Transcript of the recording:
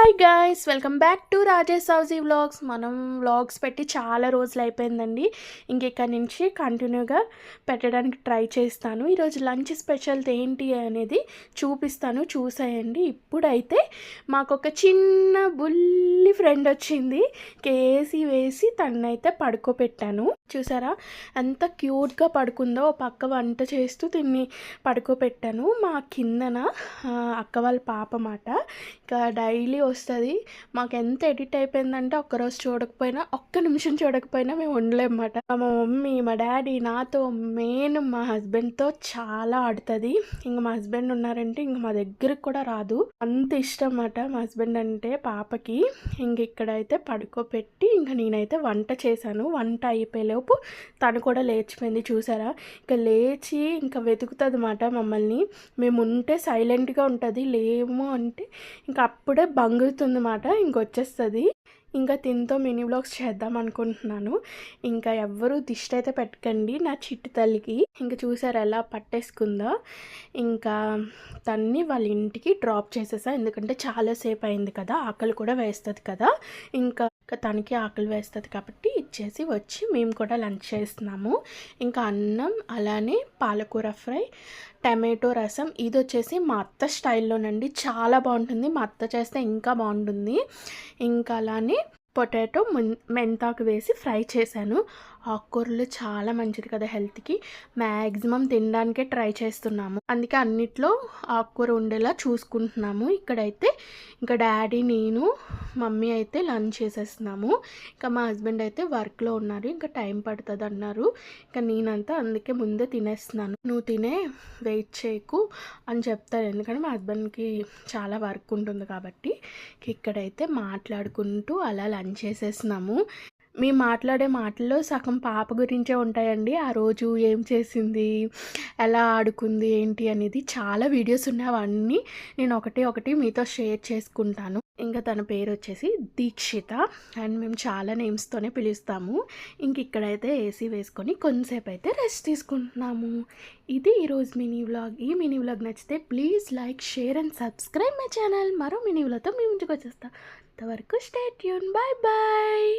Hi guys, welcome back to Rajesh housie vlogs. మనం vlogs పెట్టి చాలా రోజులు అయిపోయిందండి. ఇక్కడ నుంచి కంటిన్యూగా పెట్టడానికి ట్రై చేస్తాను. ఈరోజు లంచ్ స్పెషల్ ఏంటి అనేది చూపిస్తాను, చూసేయండి. ఇప్పుడైతే మాకు ఒక చిన్న బుల్లి ఫ్రెండ్ వచ్చింది. కేసీ వేసి తన్నైతే పడుకోబెట్టాను. చూసారా ఎంత క్యూట్గా పడుకుందో. పక్క వంట చేస్తూ తిన్ని పడుకోబెట్టాను. మా కిందన అక్క వాళ్ళ పాప మాట ఇంకా డైలీ వస్తుంది. మాకు ఎంత ఎడిట్ అయిపోయిందంటే ఒక్కరోజు చూడకపోయినా, ఒక్క నిమిషం చూడకపోయినా మేము ఉండలేమన్నమాట. మా మమ్మీ, మా డాడీ, నాతో, మెయిన్ మా హస్బెండ్తో చాలా ఆడుతుంది. మా హస్బెండ్ ఉన్నారంటే మా దగ్గరికి కూడా రాదు. అంత ఇష్టం అన్నమాట మా హస్బెండ్ అంటే పాపకి. ఇక్కడైతే పడుకోబెట్టి నేనైతే వంట చేశాను. వంట అయిపోయేలోపు తను కూడా లేచిపోయింది. చూసారా లేచి వెతుకుతుంది అన్నమాట మమ్మల్ని. మేము ఉంటే సైలెంట్గా ఉంటుంది, లేము అంటే అప్పుడే బంగుతుంది మాట. వచ్చేస్తుంది. తినతో మినీ వ్లాగ్స్ చేద్దాం అనుకుంటున్నాను. ఎవ్వరూ దిష్టి అయితే పెట్టకండి నా చిట్టు తల్లికి. చూసారు ఎలా పట్టేసుకుందో. తన్ని వాళ్ళ ఇంటికి డ్రాప్ చేసేసా, ఎందుకంటే చాలాసేపు అయింది కదా, ఆకలి కూడా వేస్తుంది కదా. తనకి ఆకలి వేస్తుంది కాబట్టి ఇచ్చేసి వచ్చి మేము కూడా లంచ్ చేస్తున్నాము. అన్నం, అలానే పాలకూర ఫ్రై, టమాటో రసం. ఇది వచ్చేసి మా అత్త స్టైల్లోనండి, చాలా బాగుంటుంది. మా అత్త చేస్తే ఇంకా బాగుంటుంది. అలానే పొటాటో మెంతాకు వేసి ఫ్రై చేశాను. ఆకుకూరలు చాలా మంచిది కదా హెల్త్కి. మ్యాక్సిమం తినడానికే ట్రై చేస్తున్నాము. అందుకే అన్నిట్లో ఆకుకూర ఉండేలా చూసుకుంటున్నాము. ఇక్కడైతే డాడీ, నేను, మమ్మీ అయితే లంచ్ చేసేస్తున్నాము. మా హస్బెండ్ అయితే వర్క్లో ఉన్నారు. టైం పడుతుంది అన్నారు. నేనంతా అందుకే ముందే తినేస్తున్నాను. నువ్వు తినే, వెయిట్ చేయకు అని చెప్తారు, ఎందుకంటే మా హస్బెండ్కి చాలా వర్క్ ఉంటుంది కాబట్టి. ఇక్కడైతే మాట్లాడుకుంటూ అలా లంచ్ చేసేస్తున్నాము. మేము మాట్లాడే మాటల్లో సగం పాప గురించే ఉంటాయండి. ఆ రోజు ఏం చేసింది, ఎలా ఆడుకుంది, ఏంటి అనేది చాలా వీడియోస్ ఉన్నాయి. అవన్నీ నేను ఒకటి మీతో షేర్ చేసుకుంటాను. తన పేరు వచ్చేసి దీక్షిత, అండ్ మేము చాలా నేమ్స్తోనే పిలుస్తాము. ఇక్కడైతే ఏసీ వేసుకొని కొంతసేపు అయితే రెస్ట్ తీసుకుంటున్నాము. ఇది ఈరోజు మినీ వ్లాగ్. ఈ మినీ వ్లాగ్ నచ్చితే please like, share and subscribe my channel. మరో మినీ వ్లాగ్తో మీ ముందుకు వచ్చేస్తా. అంతవరకు స్టే ట్యూన్. Bye bye.